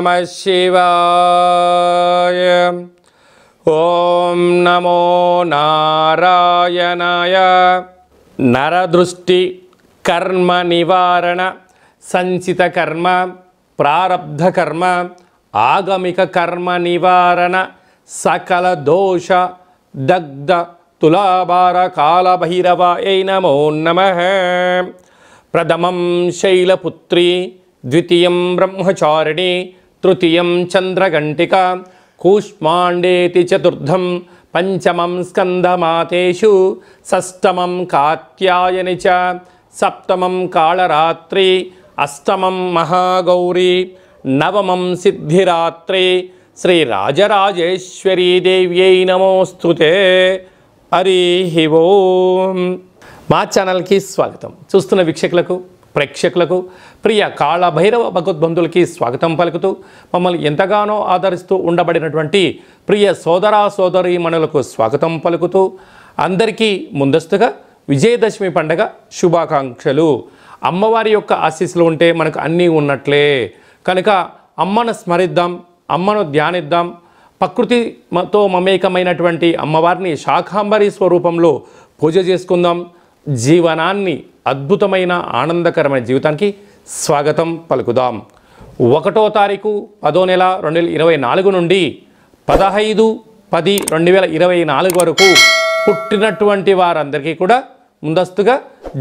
नमः शिवाय। ओम नमो नारायणाय। नरदृष्टि कर्म निवारण संचित कर्म प्रारब्ध कर्म आगमिक कर्म निवारण सकल दोष दग्ध तुलाभार काल भैरवाय नमो नमः। प्रथमं शैलपुत्री, द्वितीयं ब्रह्मचारिणी, तृतीयं चंद्रघंटिका, कूष्मांडेति चतुर्थं, पंचमं स्कंदमातेषु, षष्ठमं कात्यायनि च, सप्तमं कालरात्रि, अष्टमं महागौरी, नवमं सिद्धिरात्रि। श्री राजराजेश्वरी देव्यै नमोस्तुते। हरि ओम। మా ఛానల్కి స్వాగతం. చూస్తున్న వీక్షకులకు ప్రేక్షకులకు ప్రియ కాళభైరవ భగవద్బంధులకి స్వాగతం పలుకుతూ మమ్మల్ని ఎంతగానో ఆదరిస్తూ ఉండబడినటువంటి ప్రియ సోదరా సోదరీమణులకు స్వాగతం పలుకుతూ అందరికీ ముందస్తుగా విజయదశమి పండగ శుభాకాంక్షలు. అమ్మవారి యొక్క ఆశీస్సులు ఉంటే మనకు అన్నీ ఉన్నట్లే కనుక అమ్మను స్మరిద్దాం, అమ్మను ధ్యానిద్దాం. ప్రకృతితో మమేకమైనటువంటి అమ్మవారిని శాకాంబరి స్వరూపంలో పూజ చేసుకుందాం. జీవనాన్ని అద్భుతమైన ఆనందకరమైన జీవితానికి స్వాగతం పలుకుదాం. 1వ తారీఖు 10వ నెల 2024 నుండి 15/10/2024 వరకు పుట్టినటువంటి వారందరికీ కూడా ముందస్తుగా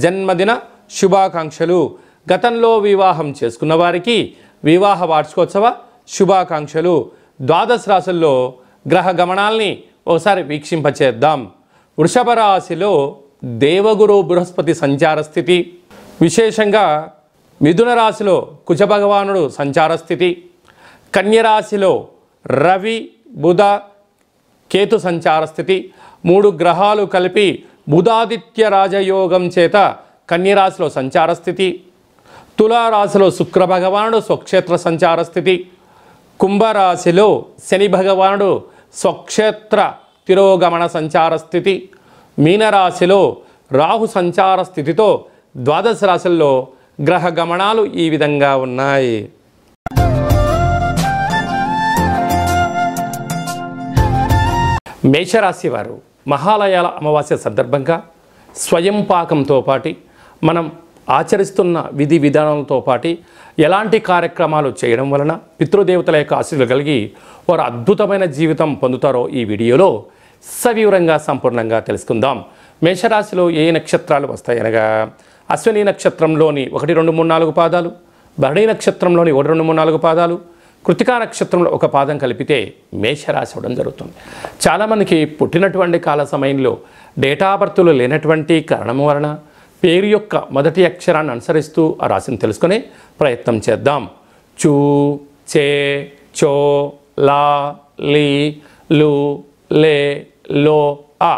జన్మదిన శుభాకాంక్షలు. గతంలో వివాహం చేసుకున్న వారికి వివాహ వార్షికోత్సవ శుభాకాంక్షలు. ద్వాదశ రాశుల్లో గ్రహ గమనాల్ని ఒకసారి వీక్షింపచేద్దాం. వృషభ రాశిలో దేవగురు బృహస్పతి సంచార స్థితి, విశేషంగా మిథున రాశిలో కుజ భగవానుడు సంచార స్థితి, కన్యరాశిలో రవి బుధ కేతు సంచార స్థితి. 3 గ్రహాలు కలిపి బుధాదిత్య రాజయోగం చేత కన్యరాశిలో సంచార స్థితి. తులారాశిలో శుక్ర భగవానుడు స్వక్షేత్ర సంచార స్థితి. కుంభరాశిలో శని భగవానుడు స్వక్షేత్ర తిరోగమన సంచార స్థితి. మీనరాశిలో రాహు సంచార స్థితితో ద్వాదశ రాశుల్లో గ్రహ గమనాలు ఈ విధంగా ఉన్నాయి. మేషరాశి వారు మహాలయాల అమావాస్య సందర్భంగా స్వయం పాకంతో పాటి మనం ఆచరిస్తున్న విధి విధానాలతో పాటి ఎలాంటి కార్యక్రమాలు చేయడం వలన పితృదేవతల యొక్క ఆశీస్సులు కలిగి వారు అద్భుతమైన జీవితం పొందుతారో ఈ వీడియోలో సవివరంగా సంపూర్ణంగా తెలుసుకుందాం. మేషరాశిలో ఏ నక్షత్రాలు వస్తాయనగా అశ్విని నక్షత్రంలోని 1, 2, 3, 4 పాదాలు, భరణి నక్షత్రంలోని 1, 2, 3, 4 పాదాలు, కృతికా నక్షత్రంలో 1 పాదం కలిపితే మేషరాశి అవడం జరుగుతుంది. చాలామందికి పుట్టినటువంటి కాల సమయంలో డేటా బర్త్లు లేనటువంటి కారణం వలన పేరు యొక్క మొదటి అక్షరాన్ని అనుసరిస్తూ ఆ రాశిని తెలుసుకునే ప్రయత్నం చేద్దాం. చూ, చే, చో, లా, లీ, లు, లే, లో, ఆ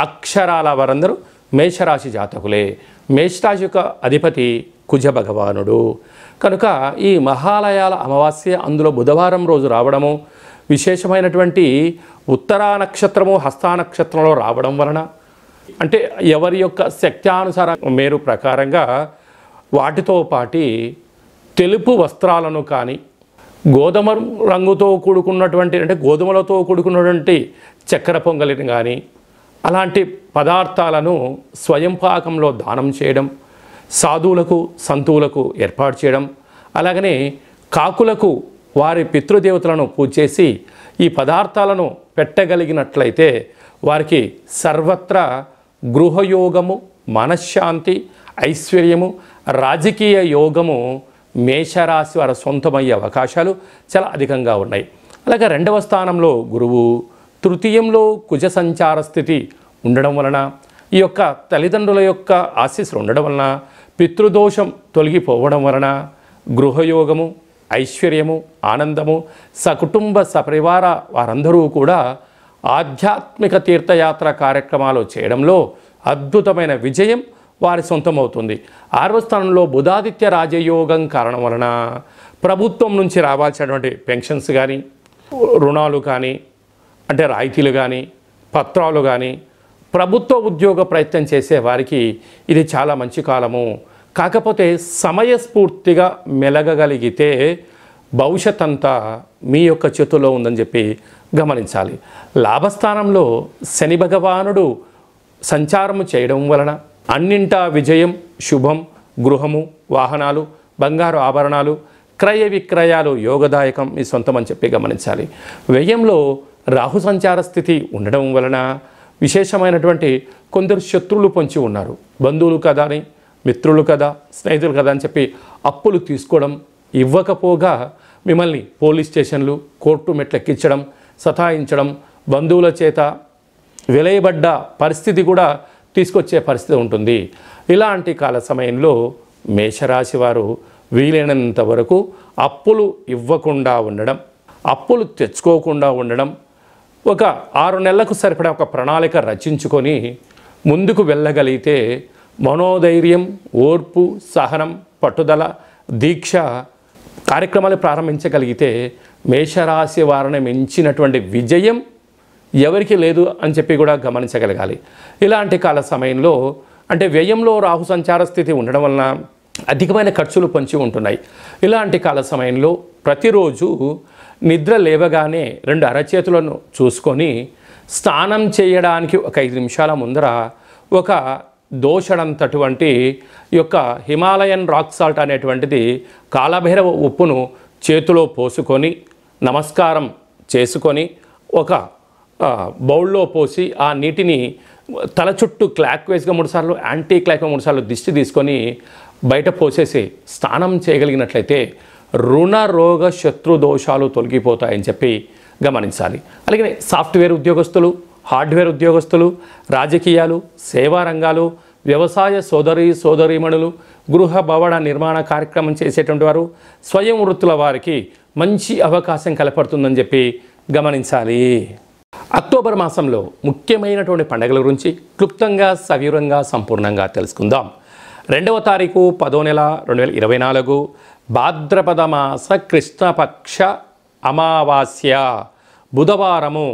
అక్షరాల వారందరూ మేషరాశి జాతకులే. మేషరాశి యొక్క అధిపతి కుజ భగవానుడు కనుక ఈ మహాలయాల అమావాస్య అందులో బుధవారం రోజు రావడము, విశేషమైనటువంటి ఉత్తరా నక్షత్రము హస్తా నక్షత్రంలో రావడం వలన అంటే ఎవరి యొక్క శక్త్యానుసార మేరు ప్రకారంగా వాటితో పాటి తెలుపు వస్త్రాలను కానీ గోధుమ రంగుతో కూడుకున్నటువంటి అంటే గోధుమలతో కూడుకున్నటువంటి చక్కెర పొంగలిని కానీ అలాంటి పదార్థాలను స్వయం పాకంలో దానం చేయడం, సాధువులకు సంతువులకు ఏర్పాటు చేయడం, అలాగనే కాకులకు వారి పితృదేవతలను పూజ చేసి ఈ పదార్థాలను పెట్టగలిగినట్లయితే వారికి సర్వత్రా గృహయోగము, మనశ్శాంతి, ఐశ్వర్యము, రాజకీయ యోగము మేషరాశి వారి సొంతమయ్యే అవకాశాలు చాలా అధికంగా ఉన్నాయి. అలాగే 2వ స్థానంలో గురువు, తృతీయంలో కుజ సంచార స్థితి ఉండడం వలన ఈ యొక్క తల్లిదండ్రుల యొక్క ఆశీస్సులు ఉండడం వలన పితృదోషం తొలగిపోవడం వలన గృహయోగము, ఐశ్వర్యము, ఆనందము, సకుటుంబ సపరివార వారందరూ కూడా ఆధ్యాత్మిక తీర్థయాత్ర కార్యక్రమాలు చేయడంలో అద్భుతమైన విజయం వారి సొంతమవుతుంది. 6వ స్థానంలో బుధాదిత్య రాజయోగం కారణం వలన ప్రభుత్వం నుంచి రావాల్సినటువంటి పెన్షన్స్ కానీ, రుణాలు కానీ, అంటే రాయితీలు కానీ, పత్రాలు కానీ, ప్రభుత్వ ఉద్యోగ ప్రయత్నం చేసే వారికి ఇది చాలా మంచి కాలము. కాకపోతే సమయస్ఫూర్తిగా మెలగగలిగితే భవిష్యత్ అంతా మీ యొక్క చేతుల్లో ఉందని చెప్పి గమనించాలి. లాభస్థానంలో శని భగవానుడు సంచారము చేయడం వలన అన్నింటా విజయం, శుభం, గృహము, వాహనాలు, బంగారు ఆభరణాలు, క్రయ విక్రయాలు యోగదాయకం, మీ సొంతం అని చెప్పి గమనించాలి. వ్యయంలో రాహు సంచార స్థితి ఉండడం వలన విశేషమైనటువంటి కొందరు శత్రువులు పొంచి ఉన్నారు. బంధువులు కదా అని, మిత్రులు కదా, స్నేహితులు కదా అని చెప్పి అప్పులు తీసుకోవడం, ఇవ్వకపోగా మిమ్మల్ని పోలీస్ స్టేషన్లు, కోర్టు మెట్లెక్కించడం, సతాయించడం, బంధువుల చేత వెలయబడ్డ పరిస్థితి కూడా తీసుకొచ్చే పరిస్థితి ఉంటుంది. ఇలాంటి కాల సమయంలో మేషరాశి వారు వీలైనంత వరకు అప్పులు ఇవ్వకుండా ఉండడం, అప్పులు తెచ్చుకోకుండా ఉండడం, ఒక 6 నెలలకు సరిపడా ఒక ప్రణాళిక రచించుకొని ముందుకు వెళ్ళగలిగితే మనోధైర్యం, ఓర్పు, సహనం, పట్టుదల, దీక్ష కార్యక్రమాలు ప్రారంభించగలిగితే మేషరాశి వారిని మించినటువంటి విజయం ఎవరికి లేదు అని చెప్పి కూడా గమనించగలగాలి. ఇలాంటి కాల సమయంలో అంటే వ్యయంలో రాహు సంచార స్థితి ఉండడం వలన అధికమైన ఖర్చులు పొంచి ఉంటున్నాయి. ఇలాంటి కాల సమయంలో ప్రతిరోజు నిద్ర లేవగానే 2 అరచేతులను చూసుకొని స్నానం చేయడానికి ఒక 5 నిమిషాల ముందర ఒక దోషడంతటువంటి యొక్క హిమాలయన్ రాక్ సాల్ట్ అనేటువంటిది కాలభైరవ ఉప్పును చేతిలో పోసుకొని నమస్కారం చేసుకొని ఒక బౌల్లో పోసి ఆ నీటిని తల చుట్టూ క్లాక్ వైజ్గా 3 సార్లు, యాంటీ క్లాక్ 3 సార్లు దిష్టి తీసుకొని బయట పోసేసి స్నానం చేయగలిగినట్లయితే రుణ రోగ శత్రు దోషాలు తొలగిపోతాయని చెప్పి గమనించాలి. అలాగే సాఫ్ట్వేర్ ఉద్యోగస్తులు, హార్డ్వేర్ ఉద్యోగస్తులు, రాజకీయాలు, సేవా రంగాలు, వ్యవసాయ సోదరీమణులు, గృహ భవన నిర్మాణ కార్యక్రమం చేసేటువంటి వారు, స్వయం వృత్తుల వారికి మంచి అవకాశం కలపడుతుందని చెప్పి గమనించాలి. అక్టోబర్ మాసంలో ముఖ్యమైనటువంటి పండుగల గురించి క్లుప్తంగా, సవివరంగా, సంపూర్ణంగా తెలుసుకుందాం. 2వ తారీఖు 10వ నెల 2024 భాద్రపద మాస కృష్ణపక్ష అమావాస్య బుధవారము.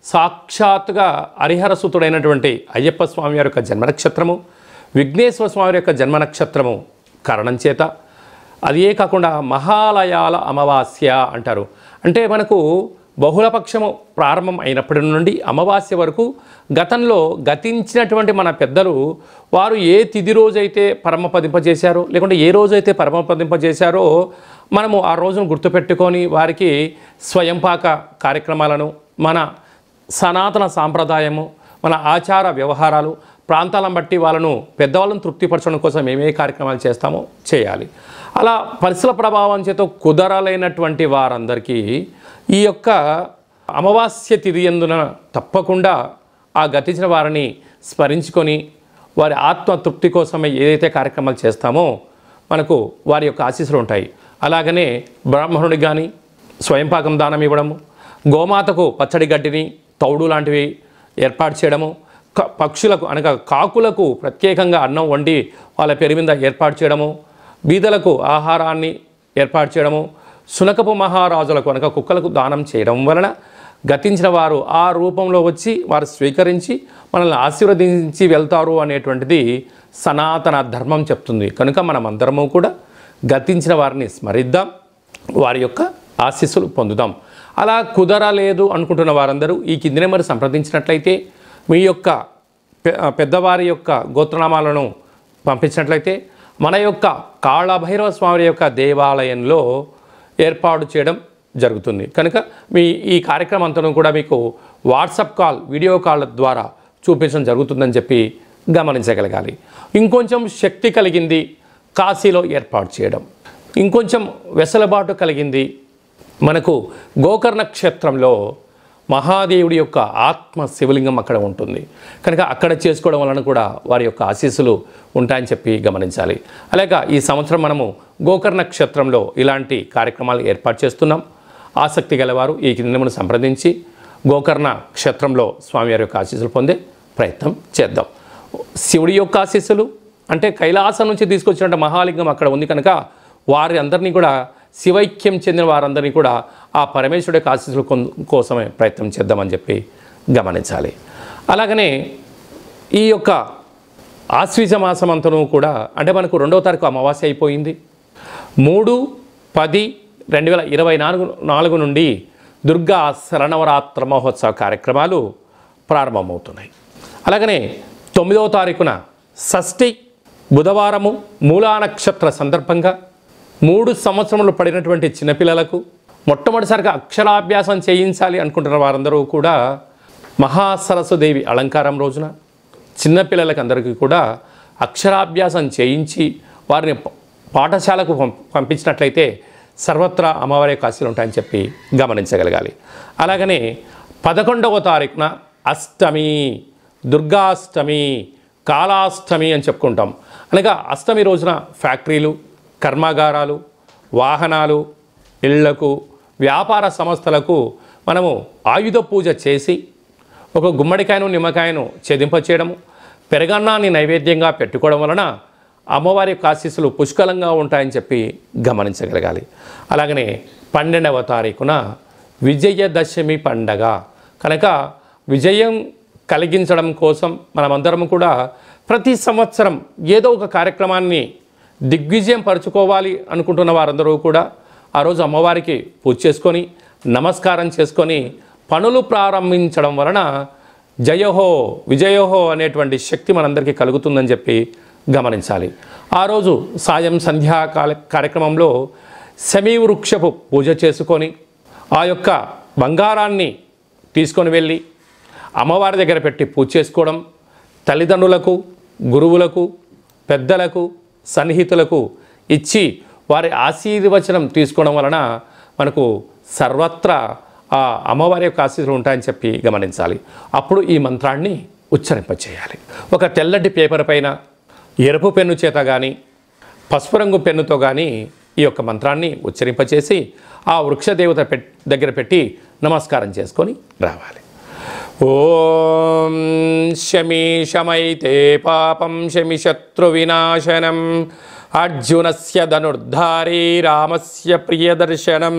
సాక్షాత్తుగా హరిహరసుతుడైనటువంటి అయ్యప్ప స్వామి వారి యొక్క జన్మ నక్షత్రము, విఘ్నేశ్వర స్వామి యొక్క జన్మ నక్షత్రము కారణం చేత అదే కాకుండా మహాలయాల అమావాస్య అంటారు. అంటే మనకు బహుళపక్షము ప్రారంభం అయినప్పటి నుండి అమావాస్య వరకు గతంలో గతించినటువంటి మన పెద్దలు వారు ఏ తిథి రోజైతే పరమపదింపజేశారో, లేకుంటే ఏ రోజైతే పరమపదింపజేశారో మనము ఆ రోజును గుర్తుపెట్టుకొని వారికి స్వయంపాక కార్యక్రమాలను, మన సనాతన సాంప్రదాయము, మన ఆచార వ్యవహారాలు, ప్రాంతాలను బట్టి వాళ్ళను పెద్దవాళ్ళను తృప్తిపరచడం కోసం ఏమే కార్యక్రమాలు చేస్తామో చేయాలి. అలా పరిస్థితుల ప్రభావం చేత కుదరలేనటువంటి వారందరికీ ఈ యొక్క అమావాస్య తిథి యందున తప్పకుండా ఆ గతించిన వారిని స్మరించుకొని వారి ఆత్మ తృప్తి కోసమే ఏదైతే కార్యక్రమాలు చేస్తామో మనకు వారి యొక్క ఆశీస్సులు ఉంటాయి. అలాగనే బ్రాహ్మణుడికి కానీ స్వయంపాకం దానం ఇవ్వడము, గోమాతకు పచ్చడి గడ్డిని, తౌడు లాంటివి ఏర్పాటు చేయడము, పక్షులకు అనగా కాకులకు ప్రత్యేకంగా అన్నం వండి వాళ్ళ పేరు మీద ఏర్పాటు చేయడము, బీదలకు ఆహారాన్ని ఏర్పాటు చేయడము, శునకపు మహారాజులకు అనగా కుక్కలకు దానం చేయడం వలన గతించిన వారు ఆ రూపంలో వచ్చి వారు స్వీకరించి మనల్ని ఆశీర్వదించి వెళ్తారు అనేటువంటిది సనాతన ధర్మం చెప్తుంది. కనుక మనమందరము కూడా గతించిన వారిని స్మరిద్దాం, వారి యొక్క ఆశీస్సులు పొందుదాం. అలా కుదరలేదు అనుకుంటున్న వారందరూ ఈ కింది నెంబర్ సంప్రదించినట్లయితే మీ యొక్క పెద్దవారి యొక్క గోత్రనామాలను పంపించినట్లయితే మన యొక్క కాళభైరవ స్వామి యొక్క దేవాలయంలో ఏర్పాటు చేయడం జరుగుతుంది. కనుక మీ ఈ కార్యక్రమం అంతా కూడా మీకు వాట్సాప్ కాల్, వీడియో కాల్ ద్వారా చూపించడం జరుగుతుందని చెప్పి గమనించగలగాలి. ఇంకొంచెం శక్తి కలిగింది కాశీలో ఏర్పాటు చేయడం, ఇంకొంచెం వెసులుబాటు కలిగింది మనకు గోకర్ణ క్షేత్రంలో మహాదేవుడి యొక్క ఆత్మ శివలింగం అక్కడ ఉంటుంది. కనుక అక్కడ చేసుకోవడం వలన కూడా వారి యొక్క ఆశీస్సులు ఉంటాయని చెప్పి గమనించాలి. అలాగే ఈ సంవత్సరం మనము గోకర్ణ క్షేత్రంలో ఇలాంటి కార్యక్రమాలు ఏర్పాటు చేస్తున్నాం. ఆసక్తి గలవారు ఈ కిందను సంప్రదించి గోకర్ణ క్షేత్రంలో స్వామివారి యొక్క ఆశీస్సులు పొందే ప్రయత్నం చేద్దాం. శివుడి యొక్క ఆశీస్సులు అంటే కైలాసం నుంచి తీసుకొచ్చినట్టు మహాలింగం అక్కడ ఉంది కనుక వారి అందరినీ కూడా శివైక్యం చెందిన వారందరినీ కూడా ఆ పరమేశ్వరుడి యొక్క ఆశీస్సుల కోసమే ప్రయత్నం చేద్దామని చెప్పి గమనించాలి. అలాగనే ఈ యొక్క ఆశ్వీజ మాసం అంతను కూడా అంటే మనకు 2వ తారీఖు అమావాస్య అయిపోయింది. 3, 10, 2024 నుండి దుర్గా శరణవరాత్ర మహోత్సవ కార్యక్రమాలు ప్రారంభమవుతున్నాయి. అలాగనే 9వ తారీఖున షష్ఠి బుధవారము మూలా నక్షత్ర సందర్భంగా 3 సంవత్సరములు పడినటువంటి చిన్నపిల్లలకు మొట్టమొదటిసారిగా అక్షరాభ్యాసం చేయించాలి అనుకుంటున్న వారందరూ కూడా మహాసరస్వదేవి అలంకారం రోజున చిన్నపిల్లలకి అందరికీ కూడా అక్షరాభ్యాసం చేయించి వారిని పాఠశాలకు పంపించినట్లయితే సర్వత్రా అమ్మవారి ఆశీస్సులు ఉంటాయని చెప్పి గమనించగలగాలి. అలాగనే 11వ తారీఖున అష్టమి, దుర్గాష్టమి, కాళాష్టమి అని చెప్పుకుంటాం. అనగా అష్టమి రోజున ఫ్యాక్టరీలు, కర్మాగారాలు, వాహనాలు, ఇళ్లకు, వ్యాపార సంస్థలకు మనము ఆయుధ పూజ చేసి ఒక గుమ్మడికాయను నిమ్మకాయను ఛేదింపచేయడము, పెరగన్నాన్ని నైవేద్యంగా పెట్టుకోవడం వలన అమ్మవారి ఆశీస్సులు పుష్కలంగా ఉంటాయని చెప్పి గమనించగలగాలి. అలాగనే 12వ తారీఖున విజయదశమి పండగ కనుక విజయం కలిగించడం కోసం మనమందరం కూడా ప్రతి సంవత్సరం ఏదో ఒక కార్యక్రమాన్ని దిగ్విజయం పరుచుకోవాలి అనుకుంటున్న వారందరూ కూడా ఆ రోజు అమ్మవారికి పూజ చేసుకొని నమస్కారం చేసుకొని పనులు ప్రారంభించడం వలన జయహో విజయోహో అనేటువంటి శక్తి మనందరికీ కలుగుతుందని చెప్పి గమనించాలి. ఆ రోజు సాయం సంధ్యా కార్యక్రమంలో శమీ వృక్షపు పూజ చేసుకొని ఆ యొక్క బంగారాన్ని తీసుకొని వెళ్ళి అమ్మవారి దగ్గర పెట్టి పూజ చేసుకోవడం, తల్లిదండ్రులకు, గురువులకు, పెద్దలకు, సన్నిహితులకు ఇచ్చి వారి ఆశీర్వచనం తీసుకోవడం వలన మనకు సర్వత్రా ఆ అమ్మవారి యొక్క ఆశీస్సులు ఉంటాయని చెప్పి గమనించాలి. అప్పుడు ఈ మంత్రాన్ని ఉచ్చరింపచేయాలి. ఒక తెల్లటి పేపర్ పైన ఎరుపు పెన్ను చేత కానీ పసుపు రంగు పెన్నుతో కానీ ఈ యొక్క మంత్రాన్ని ఉచ్చరింపచేసి ఆ వృక్షదేవత దగ్గర పెట్టి నమస్కారం చేసుకొని రావాలి. ఓం శమీ శమైతే పాపం శమి శత్రు వినాశనం అర్జునస్య ధనుర్ధారీ రామస్య ప్రియదర్శనం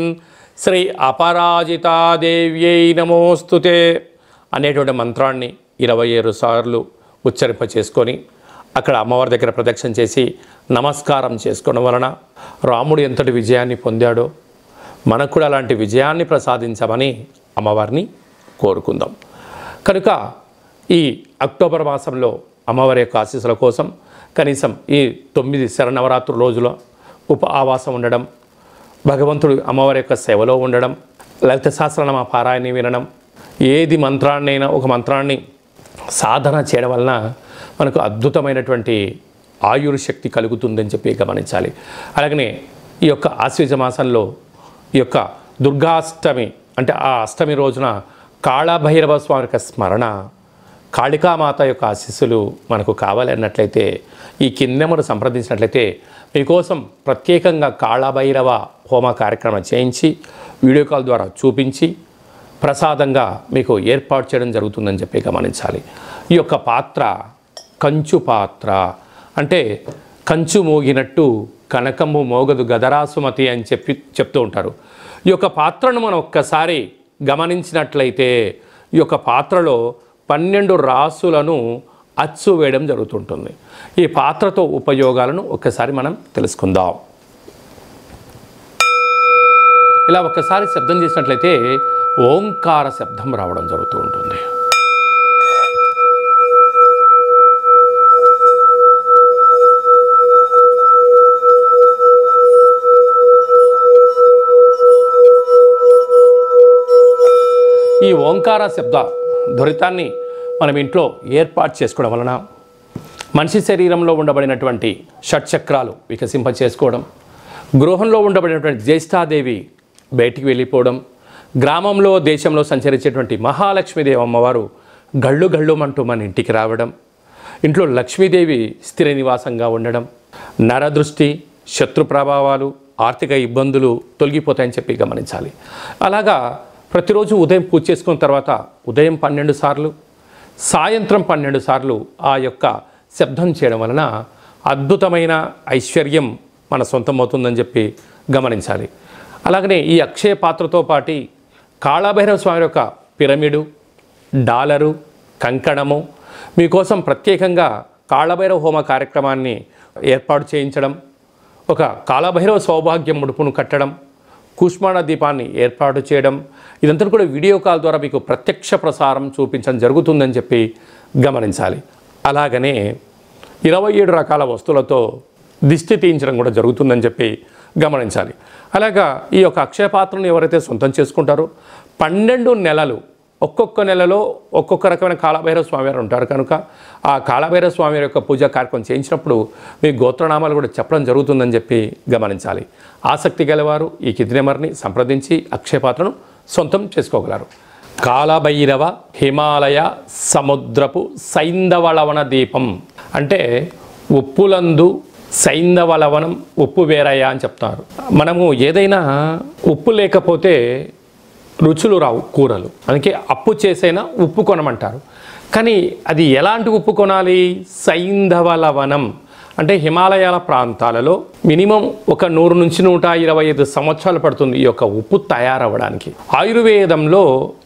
శ్రీ అపరాజితాదేవ్యై నమోస్తుతే అనేటువంటి మంత్రాన్ని 27 సార్లు ఉచ్చరింప చేసుకొని అక్కడ అమ్మవారి దగ్గర ప్రదక్షిణ చేసి నమస్కారం చేసుకోవడం వలన రాముడు ఎంతటి విజయాన్ని పొందాడో మనకు కూడా అలాంటి విజయాన్ని ప్రసాదించమని అమ్మవారిని కోరుకుందాం. కనుక ఈ అక్టోబర్ మాసంలో అమ్మవారి యొక్క ఆశీస్సుల కోసం కనీసం ఈ 9 శరన్నవరాత్రుల రోజుల ఆవాసం ఉండడం, భగవంతుడు అమ్మవారి యొక్క సేవలో ఉండడం, లలిత సహస్రనామ పారాయణ వినడం, ఏది మంత్రాన్నైనా ఒక మంత్రాన్ని సాధన చేయడం వలన మనకు అద్భుతమైనటువంటి ఆయుర్శక్తి కలుగుతుందని చెప్పి గమనించాలి. అలాగనే ఈ యొక్క ఆశ్వీజ మాసంలో ఈ యొక్క దుర్గాష్టమి అంటే ఆ అష్టమి రోజున కాళభైరవ స్వామి యొక్క స్మరణ, కాళికామాత యొక్క ఆశీస్సులు మనకు కావాలి అన్నట్లయితే ఈ కిందెమను సంప్రదించినట్లయితే మీకోసం ప్రత్యేకంగా కాళభైరవ హోమ కార్యక్రమం చేయించి వీడియో కాల్ ద్వారా చూపించి ప్రసాదంగా మీకు ఏర్పాటు చేయడం జరుగుతుందని చెప్పి గమనించాలి. ఈ యొక్క పాత్ర కంచు పాత్ర అంటే కంచు మోగినట్టు కనకము మోగదు గదరాసుమతి అని చెప్తూ ఉంటారు. ఈ యొక్క పాత్రను మనం ఒక్కసారి గమనించినట్లయితే ఈ యొక్క పాత్రలో 12 రాసులను అచ్చు వేయడం జరుగుతుంటుంది. ఈ పాత్రతో ఉపయోగాలను ఒక్కసారి మనం తెలుసుకుందాం. ఇలా ఒక్కసారి శబ్దం చేసినట్లయితే ఓంకార శబ్దం రావడం జరుగుతూ ఉంటుంది. ఈ ఓంకార శబ్ద ధ్వరితాన్ని మనం ఇంట్లో ఏర్పాటు చేసుకోవడం వలన మనిషి శరీరంలో ఉండబడినటువంటి షట్చక్రాలు వికసింప చేసుకోవడం, గృహంలో ఉండబడినటువంటి జ్యేష్ఠాదేవి బయటికి వెళ్ళిపోవడం, గ్రామంలో దేశంలో సంచరించేటువంటి మహాలక్ష్మీదేవి అమ్మవారు గళ్ళు గళ్ళుమంటూ మన ఇంటికి రావడం, ఇంట్లో లక్ష్మీదేవి స్థిర నివాసంగా ఉండడం, నరదృష్టి, శత్రు ప్రభావాలు, ఆర్థిక ఇబ్బందులు తొలగిపోతాయని చెప్పి గమనించాలి. అలాగా ప్రతిరోజు ఉదయం పూజ చేసుకున్న తర్వాత ఉదయం 12 సార్లు, సాయంత్రం 12 సార్లు ఆ యొక్క శబ్దం చేయడం వలన అద్భుతమైన ఐశ్వర్యం మన సొంతమవుతుందని చెప్పి గమనించాలి. అలాగనే ఈ అక్షయ పాత్రతో పాటు కాళభైరవ స్వామి యొక్క పిరమిడు, డాలరు, కంకణము మీకోసం ప్రత్యేకంగా కాళభైరవ హోమ కార్యక్రమాన్ని ఏర్పాటు చేయించడం, ఒక కాళభైరవ సౌభాగ్యం ముడుపును కట్టడం, కూష్మాండ దీపాన్ని ఏర్పాటు చేయడం, ఇదంతా కూడా వీడియో కాల్ ద్వారా మీకు ప్రత్యక్ష ప్రసారం చూపించడం జరుగుతుందని చెప్పి గమనించాలి. అలాగనే 27 రకాల వస్తువులతో దిష్టి తీయించడం కూడా జరుగుతుందని చెప్పి గమనించాలి. అలాగా ఈ యొక్క అక్షయ పాత్రను ఎవరైతే సొంతం చేసుకుంటారో 12 నెలలు, ఒక్కొక్క నెలలో ఒక్కొక్క రకమైన కాళభైరవ స్వామివారు ఉంటారు కనుక ఆ కాళభైరవ స్వామివారి యొక్క పూజా కార్యక్రమం చేయించినప్పుడు మీ గోత్రనామాలు కూడా చెప్పడం జరుగుతుందని చెప్పి గమనించాలి. ఆసక్తి గలవారు ఈ కింది నెంబర్ని సంప్రదించి అక్షయ పాత్రను సొంతం చేసుకోగలరు. కాళభైరవ హిమాలయ సముద్రపు సైంధవలవన దీపం అంటే ఉప్పులందు సైంధవలవనం ఉప్పు వేరయ్య అని చెప్తారు. మనము ఏదైనా ఉప్పు లేకపోతే రుచులు రావు కూరలు, అందుకే అప్పు చేసైనా ఉప్పు కొనమంటారు. కానీ అది ఎలాంటి ఉప్పు కొనాలి? సైంధవలవనం అంటే హిమాలయాల ప్రాంతాలలో మినిమం ఒక 100 నుంచి 125 సంవత్సరాలు పడుతుంది ఈ యొక్క ఉప్పు తయారవ్వడానికి. ఆయుర్వేదంలో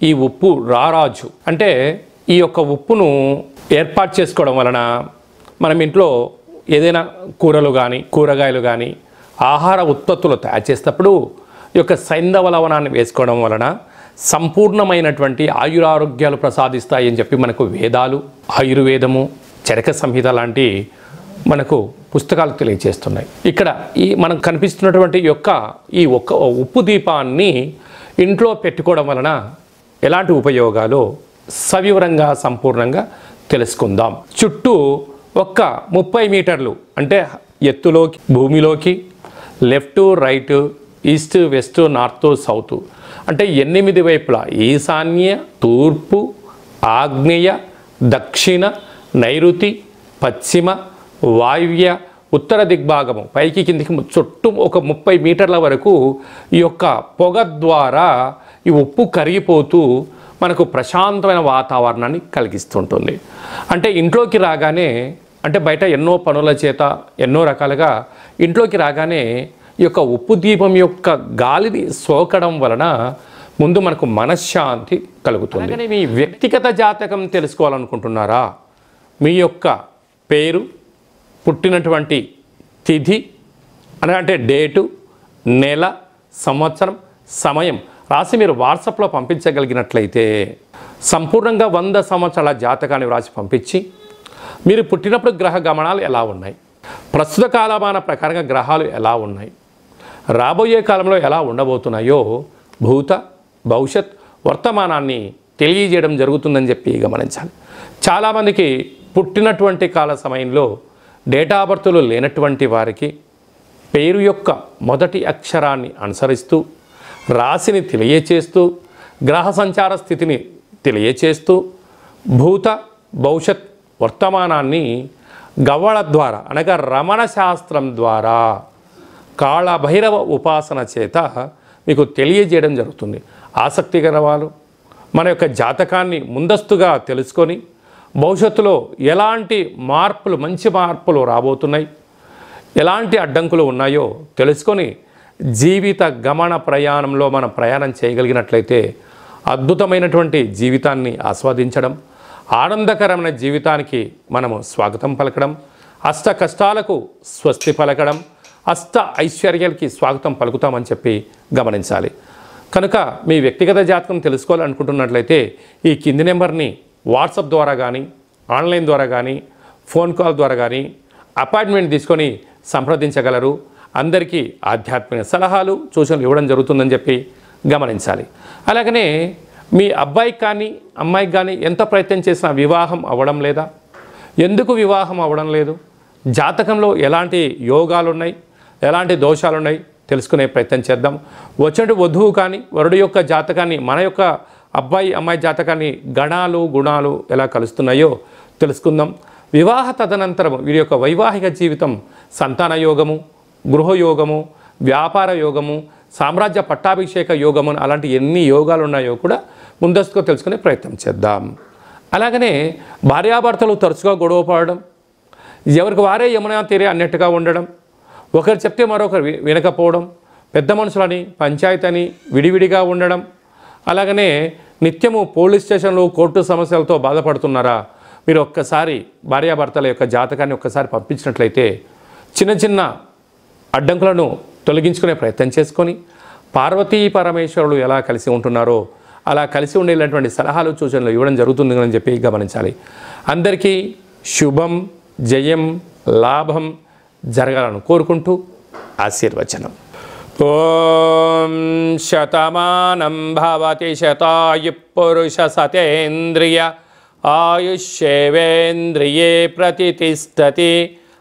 ఈ ఉప్పు రారాజు అంటే ఈ యొక్క ఉప్పును ఏర్పాటు చేసుకోవడం వలన మనం ఇంట్లో ఏదైనా కూరలు కానీ కూరగాయలు కానీ ఆహార ఉత్పత్తులు తయారు చేసేటప్పుడు ఈ యొక్క సైంధవలవనాన్ని వేసుకోవడం వలన సంపూర్ణమైనటువంటి ఆయురారోగ్యాలు ప్రసాదిస్తాయి అని చెప్పి మనకు వేదాలు, ఆయుర్వేదము, చరక సంహిత లాంటి మనకు పుస్తకాలు తెలియజేస్తున్నాయి. ఇక్కడ మనకు కనిపిస్తున్నటువంటి ఈ ఒక్క ఉప్పు దీపాన్ని ఇంట్లో పెట్టుకోవడం వలన ఎలాంటి ఉపయోగాలు సవివరంగా సంపూర్ణంగా తెలుసుకుందాం. చుట్టూ 30 మీటర్లు అంటే ఎత్తులోకి భూమిలోకి left right east west north south అంటే 8 వైపులా ఈశాన్య, తూర్పు, ఆగ్నేయ, దక్షిణ, నైరుతి, పశ్చిమ, వాయువ్య, ఉత్తర దిగ్భాగము పైకి కిందికి చుట్టూ 30 మీటర్ల వరకు ఈ యొక్క పొగ ద్వారా ఈ ఉప్పు కరిగిపోతూ మనకు ప్రశాంతమైన వాతావరణాన్ని కలిగిస్తుంటుంది. అంటే ఇంట్లోకి రాగానే, అంటే బయట ఎన్నో పనుల చేత ఎన్నో రకాలుగా ఇంట్లోకి రాగానే ఈ యొక్క ఉప్పు దీపం యొక్క గాలిని సోకడం వలన ముందు మనకు మనశ్శాంతి కలుగుతుంది. అలాగే మీ వ్యక్తిగత జాతకం తెలుసుకోవాలనుకుంటున్నారా? మీ యొక్క పేరు, పుట్టినటువంటి తిథి అంటే డేటు, నెల, సంవత్సరం, సమయం రాసి మీరు వాట్సాప్లో పంపించగలిగినట్లయితే సంపూర్ణంగా 100 సంవత్సరాల జాతకాన్ని వ్రాసి పంపించి మీరు పుట్టినప్పుడు గ్రహ గమనాలు ఎలా ఉన్నాయి, ప్రస్తుత కాలమాన ప్రకారంగా గ్రహాలు ఎలా ఉన్నాయి, రాబోయే కాలంలో ఎలా ఉండబోతున్నాయో భూత భవిష్యత్ వర్తమానాన్ని తెలియజేయడం జరుగుతుందని చెప్పి గమనించాలి. చాలామందికి పుట్టినటువంటి కాల సమయంలో డేటా బర్తులు లేనటువంటి వారికి పేరు యొక్క మొదటి అక్షరాన్ని అనుసరిస్తూ రాశిని తెలియచేస్తూ గ్రహ సంచార స్థితిని తెలియచేస్తూ భూత భవిష్యత్ వర్తమానాన్ని గవ్వళ ద్వారా అనగా రమణ శాస్త్రం ద్వారా కాళభైరవ ఉపాసన చేత మీకు తెలియజేయడం జరుగుతుంది. ఆసక్తి గల వాళ్ళు మన యొక్క జాతకాన్ని ముందస్తుగా తెలుసుకొని భవిష్యత్తులో ఎలాంటి మార్పులు, మంచి మార్పులు రాబోతున్నాయి, ఎలాంటి అడ్డంకులు ఉన్నాయో తెలుసుకొని జీవిత గమన ప్రయాణంలో మనం ప్రయాణం చేయగలిగినట్లయితే అద్భుతమైనటువంటి జీవితాన్ని ఆస్వాదించడం, ఆనందకరమైన జీవితానికి మనము స్వాగతం పలకడం, అష్ట కష్టాలకు స్వస్తి పలకడం, అష్ట ఐశ్వర్యాలకి స్వాగతం పలుకుతామని చెప్పి గమనించాలి. కనుక మీ వ్యక్తిగత జాతకం తెలుసుకోవాలనుకుంటున్నట్లయితే ఈ కింది నెంబర్ని వాట్సాప్ ద్వారా కానీ, ఆన్లైన్ ద్వారా కానీ, ఫోన్ కాల్ ద్వారా కానీ అపాయింట్మెంట్ తీసుకొని సంప్రదించగలరు. అందరికీ ఆధ్యాత్మిక సలహాలు, సూచనలు ఇవ్వడం జరుగుతుందని చెప్పి గమనించాలి. అలాగనే మీ అబ్బాయికి కానీ అమ్మాయికి కానీ ఎంత ప్రయత్నం చేసినా వివాహం అవ్వడం లేదా? ఎందుకు వివాహం అవ్వడం లేదు? జాతకంలో ఎలాంటి యోగాలు ఉన్నాయి, ఎలాంటి దోషాలు ఉన్నాయి తెలుసుకునే ప్రయత్నం చేద్దాం. వచ్చేటి వధువు కానీ వరుడు యొక్క జాతకాన్ని, మన యొక్క అబ్బాయి అమ్మాయి జాతకాన్ని గణాలు గుణాలు ఎలా కలుస్తున్నాయో తెలుసుకుందాం. వివాహ తదనంతరం వీరి యొక్క వైవాహిక జీవితం సంతాన యోగము, గృహయోగము, వ్యాపార యోగము, సామ్రాజ్య పట్టాభిషేక యోగము అలాంటి ఎన్ని యోగాలు ఉన్నాయో కూడా ముందస్తుగా తెలుసుకునే ప్రయత్నం చేద్దాం. అలాగనే భార్యాభర్తలు తరచుగా గొడవ పడడం, ఎవరికి వారే యమునా తీరే అన్నట్టుగా ఉండడం, ఒకరు చెప్తే మరొకరు వినకపోవడం, పెద్ద మనుషులని పంచాయతీ విడివిడిగా ఉండడం, అలాగనే నిత్యము పోలీస్ స్టేషన్లు కోర్టు సమస్యలతో బాధపడుతున్నారా? మీరు ఒక్కసారి భార్యాభర్తల యొక్క జాతకాన్ని ఒక్కసారి పంపించినట్లయితే చిన్న చిన్న అడ్డంకులను తొలగించుకునే ప్రయత్నం చేసుకొని పార్వతీ పరమేశ్వరులు ఎలా కలిసి ఉంటున్నారో అలా కలిసి ఉండేటువంటి సలహాలు సూచనలు ఇవ్వడం జరుగుతుంది అని చెప్పి గమనించాలి. అందరికీ శుభం, జయం, లాభం జరగాలని కోరుకుంటూ ఆశీర్వచనం. ఓం శతమానం భవతి శతాయు పురుష సతేంద్రియ ఆయుష్యేవేంద్రియే ప్రతిష్టతి.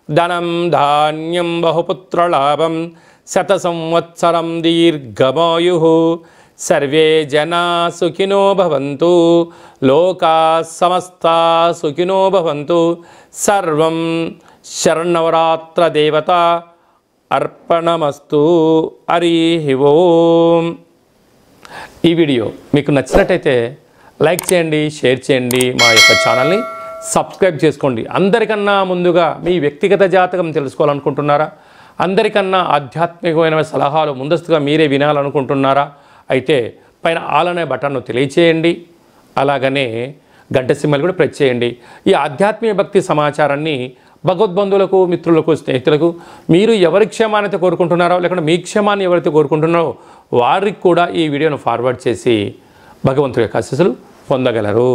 ధనం ధాన్యం బహుపుత్రలాభం శత సంవత్సరం దీర్ఘమాయు. సర్వే జనా సుఖినో భవంతు. లోకా సమస్తా సుఖినో భవంతు. సర్వం శరన్నవరాత్ర దేవత అర్పణమస్తు. హరి ఓం. ఈ వీడియో మీకు నచ్చినట్టయితే లైక్ చేయండి, షేర్ చేయండి, మా యొక్క ఛానల్ని సబ్స్క్రైబ్ చేసుకోండి. అందరికన్నా ముందుగా మీ వ్యక్తిగత జాతకం తెలుసుకోవాలనుకుంటున్నారా? అందరికన్నా ఆధ్యాత్మికమైన సలహాలు ముందస్తుగా మీరే వినాలనుకుంటున్నారా? అయితే పైన ఆల్ అనే బటన్ను తెలియచేయండి. అలాగనే గంట సింబల్ కూడా ప్రెస్ చేయండి. ఈ ఆధ్యాత్మిక భక్తి సమాచారాన్ని భగవద్బంధువులకు, మిత్రులకు, స్నేహితులకు మీరు ఎవరి క్షేమాన్ని కోరుకుంటున్నారో లేకుంటే మీ క్షేమాన్ని ఎవరైతే కోరుకుంటున్నారో వారికి కూడా ఈ వీడియోను ఫార్వర్డ్ చేసి భగవంతుడి యొక్క ఆశీస్సులు పొందగలరు.